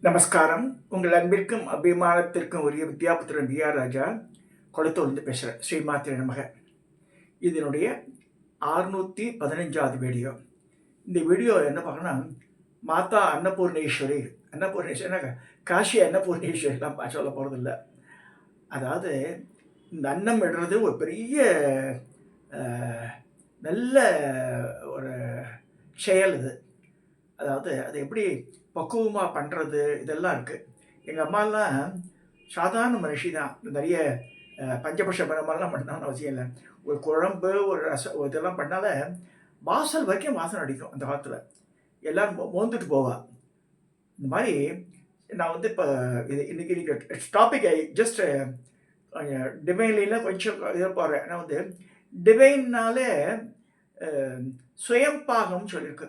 நமஸ்காரம். உங்கள் அன்பிற்கும் அபிமானத்திற்கும் உரிய வித்யாபுத்திரன் வி.ஆர். ராஜா கொளத்தூர்ந்து பேசுகிறேன். ஸ்ரீமாத்திரை நமக. இதனுடைய 615வது வீடியோ. இந்த வீடியோ என்ன பார்க்கணும்னா, மாதா அன்னபூர்ணேஸ்வரி, அன்னபூர்ணேஸ்வரி காஷி அன்னபூர்ணேஸ்வரிலாம் சொல்ல போகிறதில்ல. அதாவது இந்த அன்னம் விடுறது ஒரு பெரிய நல்ல ஒரு செயல் இது. அதாவது அது எப்படி பக்குவமாக பண்ணுறது இதெல்லாம் இருக்குது. எங்கள் அம்மாலாம் சாதாரண மனுஷி தான். நிறைய பஞ்சபட்ச மாதிரிலாம் பண்ணான்னு அவசியம் இல்லை. ஒரு குழம்பு ஒரு ரசம் இதெல்லாம் பண்ணால வாசல் வரைக்கும் வாசனை அடிக்கும். அந்த காலத்தில் எல்லோரும் மோந்துட்டு போவா. இந்த மாதிரி நான் வந்து இப்போ இன்னைக்கு டாபிக் ஜஸ்ட் டிவைன்லாம் கொஞ்சம் இதை போகிறேன். நான் வந்து டிவைன்னாலே சுயம்பாகம்னு சொல்லியிருக்கு.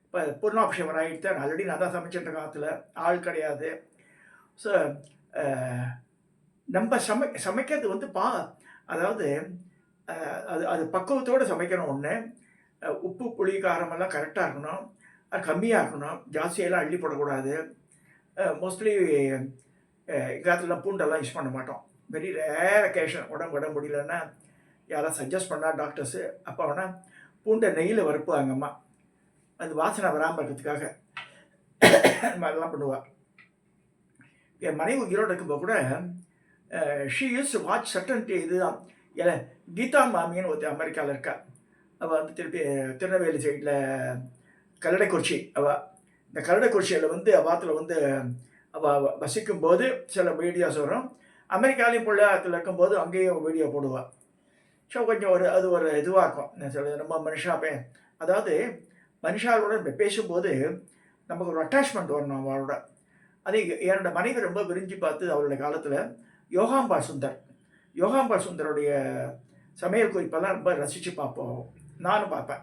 இப்போ பூர்ணாபிஷேகம் ஆகிட்டு ஆல்ரெடி நான் தான் சமைச்சிட்ட காலத்தில் ஆள் கிடையாது. ஸோ நம்ம சமைக்கிறது வந்து அதாவது அது அது பக்குவத்தோடு சமைக்கணும். ஒன்று உப்பு புளி காரமெல்லாம் கரெக்டாக இருக்கணும், அது கம்மியாக இருக்கணும், ஜாஸ்தியெல்லாம் அள்ளி போடக்கூடாது. மோஸ்ட்லி எங்காலத்துலாம் பூண்டெல்லாம் யூஸ் பண்ண மாட்டோம். வெரி ரேர் அக்கேஷன் உடம்பு முடியலன்னா யாராவது சஜஸ்ட் பண்ணால் டாக்டர்ஸு, அப்போ வேணால் பூண்டை நெய்யில் வறுப்பாங்க அம்மா. அது வாசனை வராமல் இருக்கிறதுக்காக மாதிரிலாம் பண்ணுவாள். என் மனைவி உயிரோடு இருக்கும்போது கூட ஷீ யூஸ் டு வாட்ச் சட்டன் இதுதான். கீதா மாமின்னு ஒருத்தர் அமெரிக்காவில் இருக்கா. அவள் வந்து திருப்பி திருநெல்வேலி சைடில் கல்லடைக்குறிச்சி. அவள் இந்த கல்லடைக்குறிச்சியில் வந்து அவாத்தில் வந்து அவள் வசிக்கும்போது சில வீடியோஸ் வரும். அமெரிக்காலையும் பிள்ளையாத்தில் இருக்கும்போது அங்கேயும் வீடியோ போடுவாள். ஸோ கொஞ்சம் அது ஒரு இதுவாக இருக்கும். நான் சொல்ல நம்ம மனுஷாப்பே, அதாவது மனுஷாவோட பேசும்போது நமக்கு ஒரு அட்டாச்மெண்ட் வரணும் அவளோட. அதே என்னோட மனைவி ரொம்ப விரிஞ்சு பார்த்து அவளுடைய காலத்தில் யோகாம்பா சுந்தருடைய சமையல் குறிப்பெல்லாம் ரொம்ப ரசித்து பார்ப்போம். நானும் பார்ப்பேன்.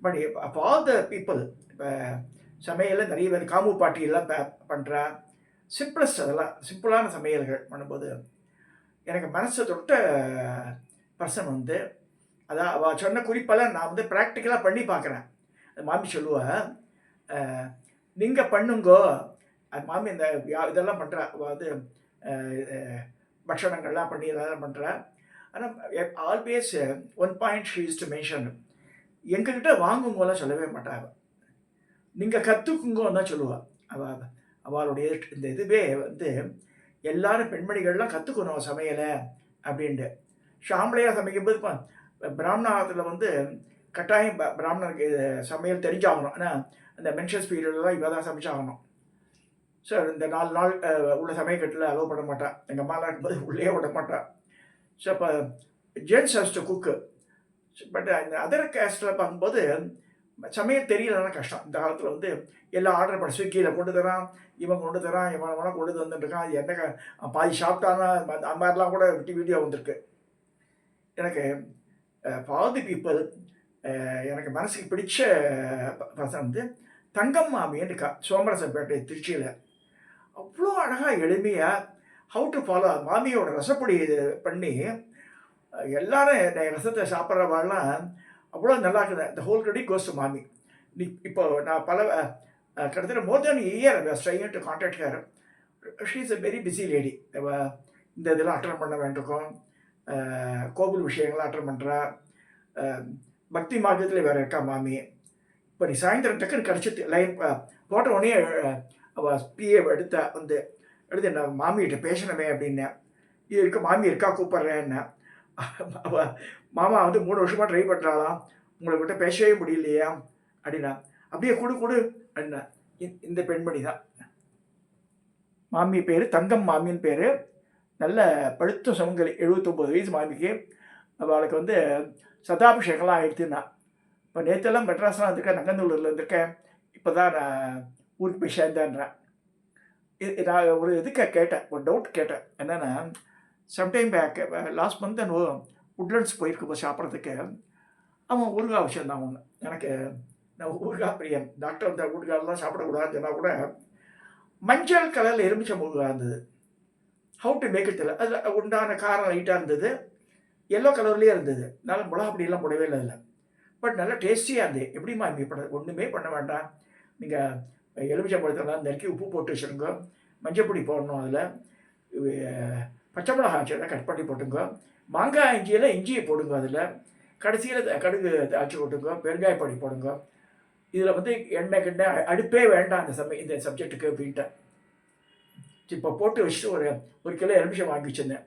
பட் அப்போ ஆல் த பீப்புள் இப்போ சமையலில் நிறைய பேர் காமு பாட்டியெல்லாம் பண்ணுறா. சிம்பிளஸ்ட், அதெல்லாம் சிம்பிளான சமையல்கள் பண்ணும்போது எனக்கு மனசை தொட்ட பர்சன் வந்து அதான் அவள் சொன்ன குறிப்பெல்லாம் நான் வந்து ப்ராக்டிக்கலாக பண்ணி பார்க்குறேன். மாமி சொல்லுவாள், நீங்கள் பண்ணுங்கோ. அது மாமி இந்த இதெல்லாம் பண்ணுறா. அதாவது பட்சணங்கள்லாம் பண்ணி இதெல்லாம் பண்ணுறா. ஆனால் always one point she is to mention, எங்ககிட்ட வாங்குங்கோலாம் சொல்லவே மாட்டாள். நீங்கள் கற்றுக்குங்கோன்னு தான் சொல்லுவாள். அவளுடைய இந்த இதுவே வந்து எல்லாரும் பெண்மணிகள்லாம் கற்றுக்கணும் சமையலை அப்படின்ட்டு. ஷாம்பளையாக சமைக்கும்போது பிராமணத்தில் வந்து கட்டாயம் பிராமணருக்கு சமையல் தெரிஞ்சாகணும். ஆனால் அந்த மென்ஷன்ஸ் பீரியட்லாம் இவ தான் சமைச்சாகணும். ஸோ இந்த 4 நாள் உள்ள சமையக்கட்டில் அலோவ் பண்ண மாட்டாள். எங்கள் அம்மாலாம் இருக்கும்போது உள்ளே விட மாட்டாள். ஸோ இப்போ gents has to cook. But இந்த அதர் கேஸ்டில் பார்க்கும்போது சமையல் தெரியலன்னா கஷ்டம். இந்த காலத்தில் வந்து எல்லாம் ஆர்டர் பண்ண ஸ்விக்கியில் கொண்டு தரான், இவன் கொண்டு தரான், இவன் வேணால் கொண்டு வந்துட்டுருக்கான். அது என்ன பாதி சாப்பிட்டானா அந்த மாதிரிலாம் கூட வீடியோ வந்திருக்கு. எனக்கு ஃபார் தி பீப்புள் எனக்கு மனசுக்கு பிடிச்ச பர்சன் வந்து தங்கம் மாமின்னு இருக்கா, சோமரசம்பேட்டை திருச்சியில். அவ்வளோ அழகாக எளிமையாக ஹவு டு ஃபாலோ மாமியோட ரசப்பொடி இது பண்ணி எல்லாரும் ரசத்தை சாப்பிட்றவாள்லாம் அவ்வளோ நல்லா இருக்குது. இந்த ஹோல் கிரெடிட் கோஸ் டு மாமி. இப்போ நான் கிட்டத்தட்ட more than year trying to contact her. She is a very busy lady. இந்த இதெல்லாம் அட்டன் பண்ண வேண்டியிருக்கும், கோவில் விஷயங்கள்லாம் அட்டன் பண்ணுறா. பக்தி மார்க்கத்தில் வேறு இருக்கா மாமி. இப்போ நீ சாயந்தரம் டக்குன்னு கிடச்சிட்டு லைன் போட்ட உடனே அவள் பிஏ எடுத்து நான் மாமிகிட்ட பேசணுமே அப்படின்னேன். இது இருக்க மாமி இருக்கா கூப்பிட்றேன்னு. அவள் மாமா வந்து 3 வருஷமாக ட்ரை பண்ணுறாளாம், உங்கள்கிட்ட பேசவே முடியலையா அப்படின்னா. அப்படியே கொடு அப்படின்னா. இந்த பெண்மணி தான் மாமி பேர், தங்கம் மாமின்னு பேர். நல்ல பழுத்த சுமங்கலி, 79 வயசு மாமிக்கு. அவளுக்கு வந்து சதாபிஷேகம்லாம் ஆகிடுச்சுன்னா. இப்போ நேற்றெல்லாம் மெட்ராஸ்லாம் இருந்திருக்கேன், நங்கந்தூரில் இருந்திருக்கேன். இப்போ தான் நான் ஊருக்கு போய் சேர்ந்தேன்றேன். நான் ஒரு இதுக்கு கேட்டேன், ஒரு டவுட் கேட்டேன். என்னென்னா, sometime back last month Woodlands போயிருக்கப்போ சாப்பிட்றதுக்கு அவன் ஊறுகாய் விஷயந்தான் ஒன்று. எனக்கு நான் ஊறுகாய் பிரியன். டாக்டர் வந்து ஊறுகாயெல்லாம் சாப்பிடக்கூடாதுன்னு சொன்னால் கூட மஞ்சள் கலரில் எலுமிச்சம் ஊறுகாய் இருந்தது. ஹவு டு மேக் இட் தெரியல. அதில் உண்டான காரம் லைட்டாக இருந்தது, எல்லோ கலர்லேயே இருந்தது. நல்லா மிளகா அப்படிலாம் போடவே இல்லை அதில். பட் நல்லா டேஸ்டியாக இருந்தது. எப்படிமா இப்படி ஒன்றுமே பண்ண வேண்டாம், நீங்கள் எலுமிச்சம்பழத்தெல்லாம் நறுக்கி உப்பு போட்டு வச்சுருங்க. மஞ்சப்பொடி போடணும் அதில். பச்சை மிளகாய் சின்ன கட் பண்ணி போட்டுங்க. மாங்காய் இஞ்சியில் இஞ்சியை போடுங்க அதில். கடைசியில் கடுகு தாளிச்சு போட்டுங்க. பெருங்காய பொடி போடுங்க. இதில் வந்து எண்ணெய் கிண்ணெய் அடுப்பே வேண்டாம் இந்த சப்ஜெக்ட்டுக்கு அப்படின்ட்டு. இப்போ போட்டு வச்சுட்டு ஒரு கிலோ எலுமிச்சம் வாங்கி வச்சுருந்தேன்.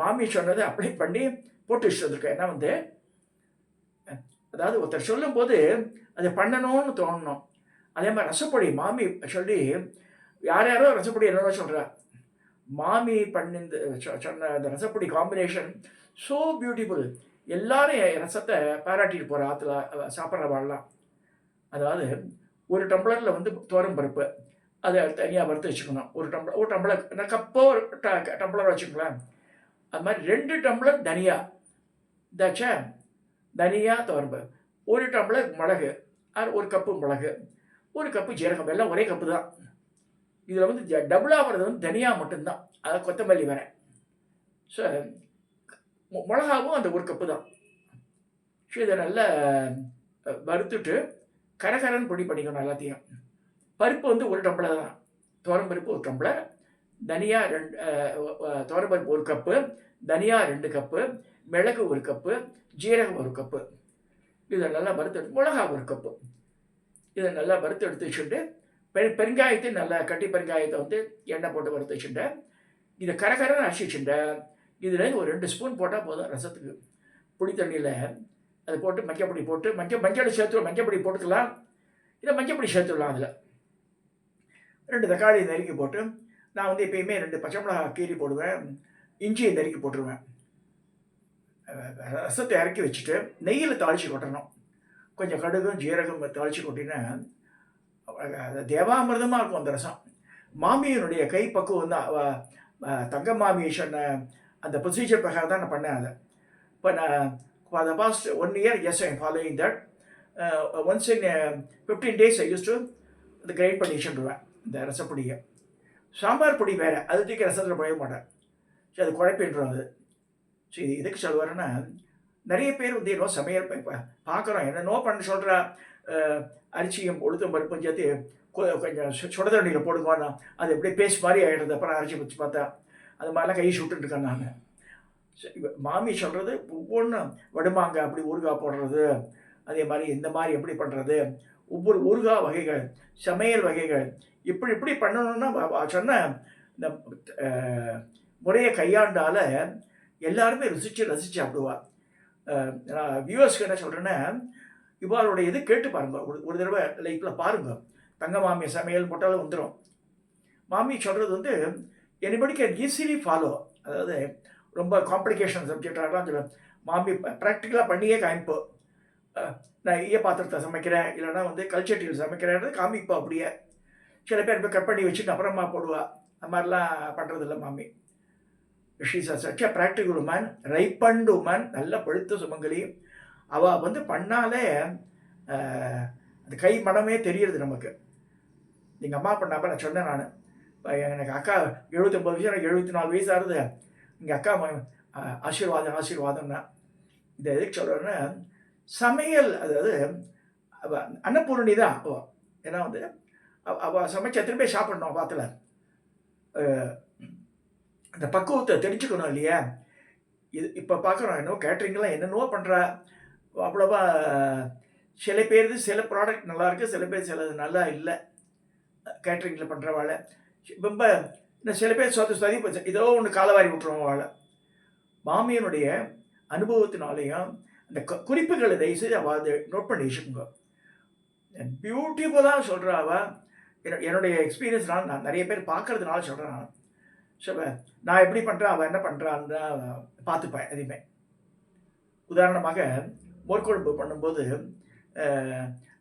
மாமி சொன்னதை அப்ளை பண்ணி போட்டு வச்சுட்டு வந்திருக்கேன். ஏன்னா வந்து அதாவது ஒருத்தர் சொல்லும்போது அதை பண்ணணும்னு தோணணும். அதே மாதிரி ரசப்பொடி மாமி சொல்லி யாரோ ரசப்பொடி என்னென்ன சொல்கிறா. மாமி பண்ணிந்த சொன்ன அந்த ரசப்பொடி காம்பினேஷன் ஸோ பியூட்டிஃபுல். எல்லாரும் ரசத்தை பாராட்டிட்டு போகிற ஆற்றுல சாப்பிட்றவாள்லாம். அதாவது ஒரு டம்ளரில் வந்து துவரம் பருப்பு அதை தனியாக வறுத்து வச்சுக்கணும். ஒரு டம்ளர் கப்போ டம்ளர் வச்சுக்கலாம். அது மாதிரி 2 டம்ளர் தனியா இதாச்சா, தனியா துவரம், 1 டம்ளர் மிளகு, ஒரு கப்பு மிளகு, 1 கப்பு ஜீரகம், எல்லாம் ஒரே கப்பு தான். இதில் வந்து டபுளாக வர்றது வந்து தனியா மட்டும்தான், அதாவது கொத்தமல்லி வேற. ஸோ மிளகாவும் அந்த 1 கப்பு தான். ஸோ இதை நல்லா வறுத்துட்டு கரகரன்னு பொடி பண்ணிக்கணும் எல்லாத்தையும். பருப்பு வந்து 1 டம்ளர் தான். துவரம் பருப்பு 1 டம்ளர், தனியா துவரம் பருப்பு 1 கப்பு, தனியா 2 கப்பு, மிளகு 1 கப்பு, ஜீரகம் 1 கப்பு. இதை நல்லா வறுத்து எடுத்து, மிளகா 1 கப்பு. இதை நல்லா வறுத்து எடுத்து வச்சுட்டு பெருங்காயத்தை நல்லா கட்டி பெருங்காயத்தை வந்து எண்ணெய் போட்டு வறுத்து வச்சுட்டேன். இதை கரகரன்னு அரைச்சி வச்சுட்டேன். இதில் ஒரு 2 ஸ்பூன் போட்டால் போதும் ரசத்துக்கு. புளி தண்ணியில் அதை போட்டு மஞ்சப்பொடி போட்டு மஞ்சள் சேர்த்து மஞ்சப்பொடி போட்டுக்கலாம். இதை மஞ்சப்பொடி சேர்த்துடலாம். அதில் 2 தக்காளி நறுக்கி போட்டு, நான் வந்து எப்பயுமே 2 பச்சை மிளகாய் கீரி போடுவேன், இஞ்சியை நறுக்கி போட்டுருவேன். ரசத்தை இறக்கி வச்சுட்டு நெய்யில் தாளித்து கொட்டணும். கொஞ்சம் கடுகும் ஜீரகம் தாளித்து கொட்டினா தேவாமிர்தமாக இருக்கும் அந்த ரசம். மாமியினுடைய கை பக்குவம் தான். தங்க மாமி சொன்ன அந்த ப்ரொசீஜர் பிரகாரம் தான் நான் பண்ணேன். அதை இப்போ நான் for the past 1 year, yes, I am following that. Once in 15 days I used to அதை கிரைண்ட் பண்ணி வச்சுருவேன் இந்த ரசப்பொடியை. சாம்பார் பொடி வேறு, அது தூக்கி ரசத்தில் போய மாட்டேன். சரி, அது குழப்பின்றோம் அது. சரி, இதுக்கு சொல்லுவாருன்னா, நிறைய பேர் வந்து என்னோ சமையல் பார்க்குறோம், என்னென்னோ பண்ண சொல்கிறா. அரிசியும் உளுத்தம் பருப்பும் சேர்த்து கொஞ்சம் சுட தண்ணியில் போடுங்கண்ணா, அது எப்படியே பேஸ்ட் மாதிரி ஆகிடுறது. அப்புறம் அரிசி வச்சு பார்த்தா அது மாதிரிலாம் கை சுட்டுருக்கேன் நான். மாமி சொல்கிறது ஒவ்வொன்றும் வடுமாங்க அப்படி ஊறுகாய் போடுறது, அதே மாதிரி இந்த மாதிரி எப்படி பண்ணுறது, ஒவ்வொரு ஊறுகாய் வகைகள், சமையல் வகைகள், இப்படி பண்ணணுன்னா சொன்ன இந்த முறையை கையாண்டால் எல்லாருமே ரசித்து சாப்பிடுவா. நான் வியூவர்ஸ்க்கு என்ன சொல்கிறேன்னா, இவாளோட இது கேட்டு பாருங்கள், ஒரு தடவை லைஃப்பில் பாருங்கள். தங்க மாமி சமையல் போட்டாலும் வந்துடும். மாமி சொல்கிறது வந்து எனிபடி கேன் ஈஸிலி ஃபாலோ. அதாவது ரொம்ப காம்ப்ளிகேஷன் சப்ஜெக்டாகலாம் சொல்ல மாமி ப்ராக்டிக்கலாக பண்ணியே காமிப்போம். நான் ஈய பாத்திரத்தை சமைக்கிறேன், இல்லைனா வந்து கல்ச்சட்டியில் சமைக்கிறேன்றது காமிப்போம். அப்படியே சில பேர் இப்போ கட் பண்ணி வச்சுட்டு அப்புறமா போடுவா. அந்த மாதிரிலாம் பண்ணுறதில்ல மாமி. She is such a practical woman, ripened woman, நல்ல பழுத்த சுமங்கலி. அவள் வந்து பண்ணாலே அந்த கை மனமே தெரியுது நமக்கு. எங்கள் அம்மா பண்ணாப்ப நான் சொன்னேன், நான் எனக்கு அக்கா 79 வயசு, எனக்கு 74 வயசு ஆகுது. எங்கள் அக்கா ஆசீர்வாதம்னா இதை எதுக்கு சொல்கிறேன்னா, சமையல் அதாவது அன்னபூரணி தான். ஏன்னா வந்து அவள் சமைச்ச எத்தனை பேர் சாப்பிடணும் பாத்தில் அந்த பக்குவத்தை தெரிஞ்சுக்கணும் இல்லையா. இது இப்போ பார்க்குறோம், என்னவோ கேட்ரிங்கெலாம் என்னென்னவோ பண்ணுறா. அவ்வளோவா சில பேர் சில ப்ராடக்ட் நல்லாயிருக்கு, சில பேர் சிலது நல்லா இல்லை. கேட்ரிங்கில் பண்ணுறவாள் ரொம்ப இன்னும் சில பேர் சதி ஏதோ ஒன்று காலவாரி விட்டுருவோம் வாழை. மாமியனுடைய அனுபவத்தினாலேயும் அந்த குறிப்புகளை தயவுசெய்து அவள் அதை நோட் பண்ணி வச்சுக்கோங்க. பியூட்டிஃபுல்லாக சொல்கிறா அவள். என்னுடைய எக்ஸ்பீரியன்ஸ்னால் நான் நிறைய பேர் பார்க்கறதுனால சொல்கிறேன். நான் ஸோ நான் எப்படி பண்ணுறேன், அவள் என்ன பண்ணுறான்னு பார்த்துப்பேன் எதையுமே. உதாரணமாக மோர்க்குழம்பு பண்ணும்போது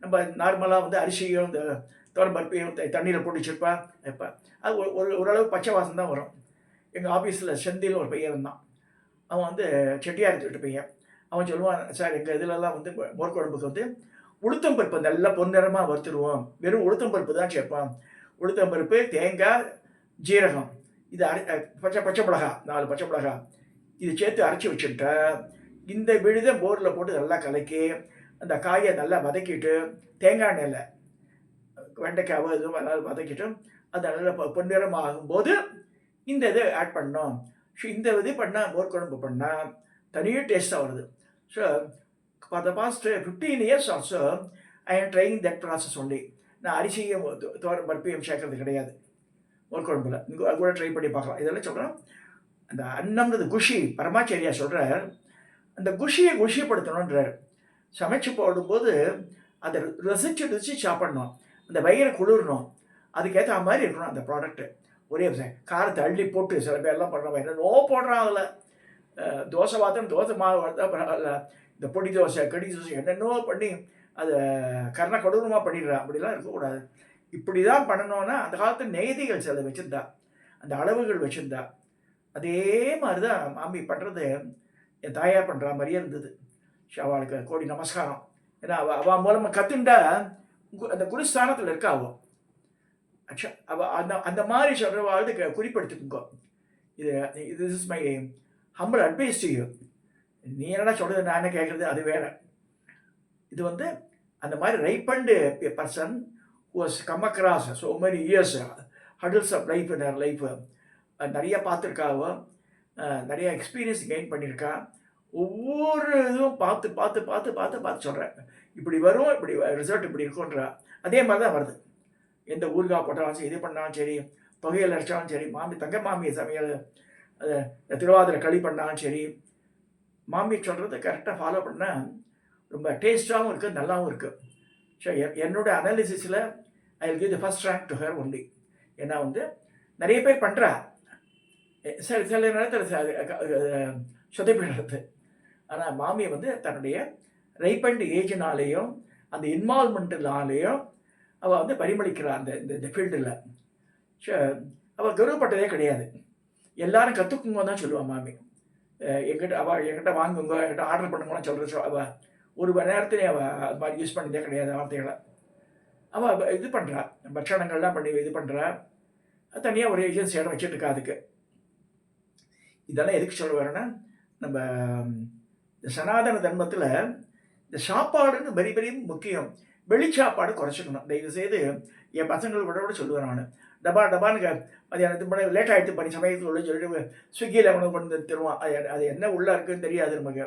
நம்ம நார்மலாக வந்து அரிசியும் இந்த துவரம்பருப்பையும் தண்ணியில் போட்டு வச்சுருப்பா. இப்போ அது ஓரளவு பச்சை வாசம் தான் வரும். எங்கள் ஆஃபீஸில் செந்தில் ஒரு பையன் இருந்தான். அவன் வந்து செட்டியார் வீட்டு பையன். அவன் சொல்லுவான், சார் எங்கள் இதிலெல்லாம் வந்து மோர்க்குழம்புக்கு வந்து உளுத்தம்பருப்பு நல்லா பொன்னிறமாக வறுத்துருவோம், வெறும் உளுத்தம்பருப்பு தான் சேர்ப்பான். உளுத்தம்பருப்பு, தேங்காய், ஜீரகம், இது பச்சை மிளகா, 4 பச்சை மிளகா, இது சேர்த்து அரைச்சி வச்சுட்டா இந்த விழுதை போரில் போட்டு நல்லா கலக்கி அந்த காயை நல்லா வதக்கிட்டு தேங்காய் எண்ணெயில் வெண்டைக்காவோ எதுவும் நல்லா வதக்கிட்டோம். அது நல்லா பொன்னிறம் ஆகும்போது இந்த இதை ஆட் பண்ணோம். ஸோ இந்த இது பண்ணால் மோர் குழம்பு பண்ணால் தனியே டேஸ்ட்டாக வருது. So for the past 15 years also I am trying that process only. நான் அரிசியும் துவரம் பருப்பையும் சேர்க்கறது கிடையாது மோர் குழம்புல. நீங்கள் அது கூட ட்ரை பண்ணி பார்க்கலாம். இதெல்லாம் சொல்கிறேன். அந்த அன்னம்ன்றது குஷி பரமாச்சாரியா சொல்கிறார். அந்த குஷியை குஷிப்படுத்தணுன்றார். சமைச்சு போடும்போது அதை ரசித்து ருசித்து சாப்பிடணும். அந்த வயிறை குளிரணும். அதுக்கேற்ற மாதிரி இருக்கணும் அந்த ப்ராடக்ட்டு. ஒரே காரத்தை அள்ளி போட்டு சில பேர்லாம் பண்ணுறவங்க என்னென்னோ போடுறான் அதில். தோசை பாத்திரம் தோசை மாவு வளர்த்தா பரவாயில்ல, இந்த பொடி தோசை கடி தோசை என்னென்னோ பண்ணி அதை கர்ண கொடூரமாக பண்ணிடுறான். அப்படிலாம் இருக்கக்கூடாது. இப்படி தான் பண்ணணுன்னா அந்த காலத்து நெய்திகள் சில வச்சுருந்தா, அந்த அளவுகள் வச்சுருந்தா. அதே மாதிரி தான் மாமி பண்ணுறது என் தாயார் பண்ணுற மாதிரியே இருந்தது. அவளுக்கு கோடி நமஸ்காரம். ஏன்னா அவள் மூலமாக கற்றுண்டா அந்த குருஸ்தானத்தில் இருக்கா அவள். அவள் அந்த அந்த மாதிரி சொல்கிறவாழ்ந்து குறிப்பெடுத்துக்கோ. இது is my humble advice to you. நீ என்னடா சொல்கிறது, நான் என்ன கேட்குறது, அது வேற. இது வந்து அந்த மாதிரி ரைப்பண்டு person was come across so many years hurdles of life in life நிறைய பார்த்துருக்காவோ, நிறைய எக்ஸ்பீரியன்ஸ் கெயின் பண்ணியிருக்கா. ஒவ்வொரு இதுவும் பார்த்து பார்த்து பார்த்து பார்த்து பார்த்து சொல்கிறேன். இப்படி வரும், இப்படி ரிசல்ட் இப்படி இருக்கும்ன்றா. அதே மாதிரி தான் வருது. எந்த ஊறுகாய் போட்டாலும் சரி, இது பண்ணாலும் சரி, தொகையில் அரைச்சாலும் சரி, தங்க மாமி சமையல் அதை திருவாதிரை களி பண்ணாலும் சரி, மாமி சொல்கிறது கரெக்டாக ஃபாலோ பண்ணால் ரொம்ப டேஸ்ட்டாகவும் இருக்குது, நல்லாவும் இருக்குது. ஸோ என்னோடய அனாலிசிஸில் I will give the first rank to her only. ஏன்னா வந்து நிறைய பேர் பண்ணுறா, சில நேரத்தில் சொதைப்பிடுறது. ஆனால் மாமி வந்து தன்னுடைய ரைப்பண்ட் ஏஜினாலேயும் அந்த இன்வால்மெண்ட்னாலேயும் அவள் வந்து பரிமளிக்கிறாள் அந்த இந்த ஃபீல்டில். ஸோ அவள் கௌரவப்பட்டதே கிடையாது. எல்லாரும் கற்றுக்குங்க தான் சொல்லுவாள் மாமி. என்கிட்ட வாங்குங்க, என்கிட்ட ஆர்டர் பண்ணுங்கன்னு சொல்கிற அவள் ஒரு மணி நேரத்துலேயே அவள் அது மாதிரி யூஸ் பண்ணதே கிடையாது வார்த்தைகளை. அவள் இது பண்ணுறா, பட்சணங்கள்லாம் பண்ணி இது பண்ணுறா. தனியாக ஒரு ஏஜென்சி இடம் வச்சுட்டு இருக்கா அதுக்கு. இதெல்லாம் எதுக்கு சொல்ல வரேன்னா, நம்ம இந்த சனாதன தர்மத்தில் இந்த சாப்பாடுன்னு பெரிய முக்கியம். வெளிச்சாப்பாடு குறைச்சிக்கணும். தயவுசெய்து என் பசங்களை விட சொல்லுவேன் நான். டபான்னு மதியானத்துக்கு முன்னாடி லேட் ஆகிடுத்து பண்ணி சமயத்தில் சொல்லிட்டு ஸ்விக்கியில் அவனை கொண்டு தருவான். அது என்ன உள்ளே இருக்குதுன்னு தெரியாது நமக்கு.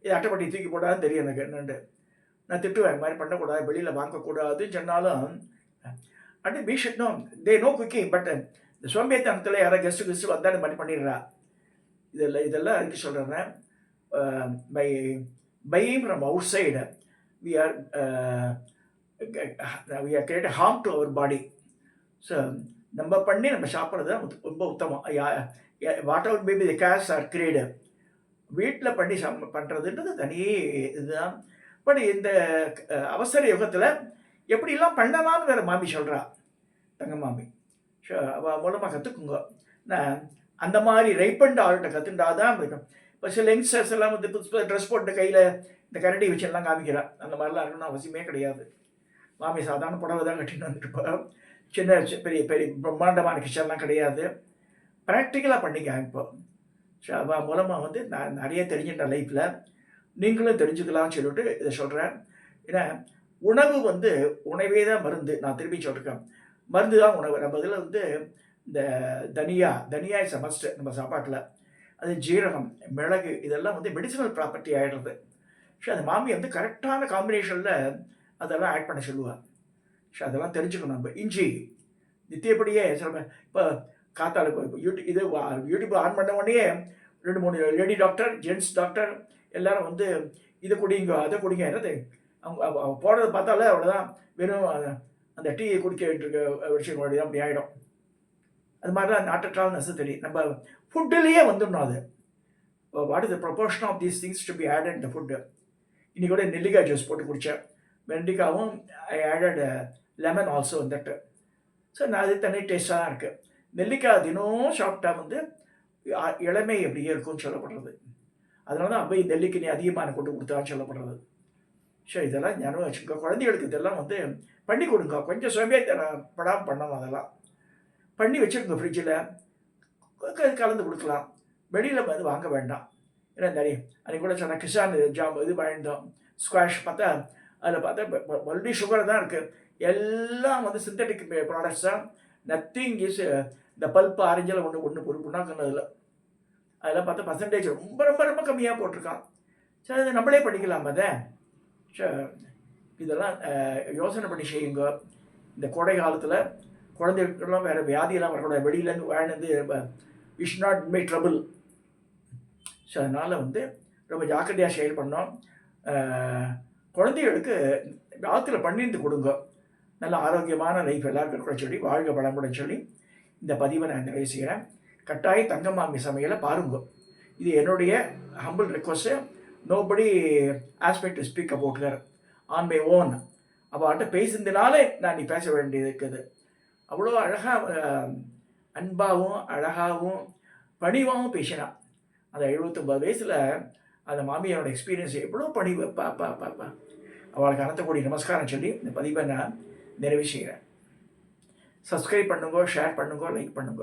இது அட்டைப்பட்டி தூக்கி போடாதுன்னு தெரியும் எனக்கு என்னென்று. நான் திட்டுவேன், இது மாதிரி பண்ணக்கூடாது, வெளியில் வாங்கக்கூடாதுன்னு சொன்னாலும் அப்படி பீஷட்னும் தே நோ குக்கிங். பட் இந்த சோம்பேத்தனத்தில் யாராவது கெஸ்ட்டு வந்தால் இந்த மாதிரி பண்ணிடுறா. இதெல்லாம் அதுக்கு சொல்கிறேன். Buying from outside we are create harm to our body. So நம்ம பண்ணி நம்ம சாப்பிட்றது தான் ரொம்ப உத்தமம். Whatever may be the case or grade வீட்டில் பண்ணி பண்ணுறதுன்றது தனியே இதுதான். பட் இந்த அவசர யுகத்தில் எப்படிலாம் பண்ணலாம்னு வேறு மாமி சொல்கிறா, தங்க மாமி. ஸோ அவள் மூலமாக கற்றுக்குங்க. நான் அந்த மாதிரி ரைப்பண்ட் ஆள்கிட்ட கற்றுண்டாதான் இருக்கும். இப்போ சில யங்ஸ்டர்ஸ் எல்லாம் வந்து புதுசு ட்ரெஸ் போட்டு கையில் இந்த கரடி வச்செல்லாம் காமிக்கிறான். அந்த மாதிரிலாம் இருக்கணும்னு அவசியமே கிடையாது. மாமி சாதாரண புடவை தான் கட்டின்னு வந்துட்டு சின்ன பெரிய பிரம்மாண்டமான கிச்சன்லாம் கிடையாது. ப்ராக்டிக்கலாக பண்ணி காமிப்போம். ஸோ அவள் மூலமாக வந்து நான் நிறைய தெரிஞ்சுட்டேன் லைஃப்பில். நீங்களும் தெரிஞ்சுக்கலாம்னு சொல்லிட்டு இதை சொல்கிறேன். ஏன்னா உணவு வந்து உணவே தான் மருந்து. நான் திரும்பி சொல்லியிருக்கேன், மருந்து தான் உணவு. நம்ம இதில் வந்து இந்த தனியா இஸ் அ மஸ்ட் நம்ம சாப்பாட்டில். அது ஜீரகம், மிளகு இதெல்லாம் வந்து மெடிசினல் ப்ராப்பர்ட்டி ஆகிடுறது. ஸோ அந்த மாமி வந்து கரெக்டான காம்பினேஷனில் அதெல்லாம் ஆட் பண்ண சொல்லுவாள். ஸோ அதெல்லாம் தெரிஞ்சுக்கணும். நம்ம இஞ்சி நித்தியப்படியே சில இப்போ காத்தால யூடியூப் ஆன் பண்ண உடனே 2-3 லேடி டாக்டர், ஜென்ட்ஸ் டாக்டர் எல்லாரும் வந்து இதை குடிங்க அதை குடிங்க என்னது அவங்க போடுறத பார்த்தாலே அவ்வளோதான். வெறும் அந்த டீ குடிக்க வேண்டியிருக்க விஷயம் தான் அப்படி ஆகிடும். அது மாதிரி தான் நாட்டற்றால் நெசசரி. நம்ம ஃபுட்டுலேயே வந்துடணும். அது what is the proportion of these things to be added in the food. இன்றைக்கி கூட நெல்லிக்காய் ஜூஸ் போட்டு குடித்தேன். வெண்டிக்காவும் I added lemon also that. So நான் அது தனி டேஸ்ட்டாக தான் இருக்குது. நெல்லிக்காய் தினம் சாப்பிட்டா வந்து இளமை எப்படியே இருக்கும்னு சொல்லப்படுறது. அதனால தான் அவை நெல்லிக்கு நீ அதிகமாக கொண்டு கொடுத்தான்னு சொல்லப்படுறது. ஸோ இதெல்லாம் ஞாபகம் வச்சுக்கோ. குழந்தைகளுக்கு இதெல்லாம் வந்து பண்ணி கொடுங்க. கொஞ்சம் படாமல் பண்ணணும். அதெல்லாம் பண்ணி வச்சுருங்க. ஃப்ரிட்ஜில் கலந்து கொடுக்கலாம். வெளியில் வந்து வாங்க வேண்டாம். ஏன்னா நிறைய அன்றைக்கி கூட சொன்னால் கிசான் ஜாம் இது வாங்கிட்டோம். ஸ்குவாஷ் பார்த்தா அதில் பார்த்தா ஆல்ரெடி சுகர் தான் இருக்குது. எல்லாம் வந்து சிந்தட்டிக் ப்ராடக்ட்ஸ் தான். நத்திங் இஸ் இந்த பல்ப் ஆரஞ்செல்லாம் ஒன்று புண்ணாக்குனதில்ல. அதெல்லாம் பார்த்தா பர்சன்டேஜ் ரொம்ப ரொம்ப ரொம்ப கம்மியாக போட்டிருக்கான். சரி, அது நம்மளே படிக்கலாம் அதை. இதெல்லாம் யோசனை பண்ணி செய்யுங்க. இந்த கோடை காலத்தில் குழந்தைகளுக்கெல்லாம் வேறு வியாதியெல்லாம் வரக்கூடாது. வெளியிலேருந்து வாழ்ந்து இஷ் நாட் மே ட்ரபிள். ஸோ அதனால் வந்து ரொம்ப ஜாக்கிரதையாக செயல் பண்ணோம். குழந்தைகளுக்கு ஆற்றுல பன்னிருந்து கொடுங்க. நல்ல ஆரோக்கியமான லைஃப் எல்லாருக்கும் கூட சொல்லி வாழ்க வளமுடன் சொல்லி இந்த பதிவை நான் நிறைவு செய்கிறேன். கட்டாயம் தங்கமாமி சமையலை பாருங்க. இது என்னுடைய humble request. Nobody aspect to speak about her on my own. அவள்கிட்ட பேசுனதுனாலே நான் நீ பேச வேண்டியது இருக்குது. அவ்வளோ அழகாக அன்பாகவும் அழகாகவும் பணிவாகவும் பேசினான். அந்த 79 வயசில் அந்த மாமியாரோட எக்ஸ்பீரியன்ஸ் எவ்வளோ பணிவு. அப்பா அவளுக்கு அனந்தக்கூடிய நமஸ்காரம் சொல்லி இந்த பதிவை நான் நிறைவு செய்கிறேன். சப்ஸ்கிரைப் பண்ணுங்க, ஷேர் பண்ணுங்க, லைக் பண்ணுங்க.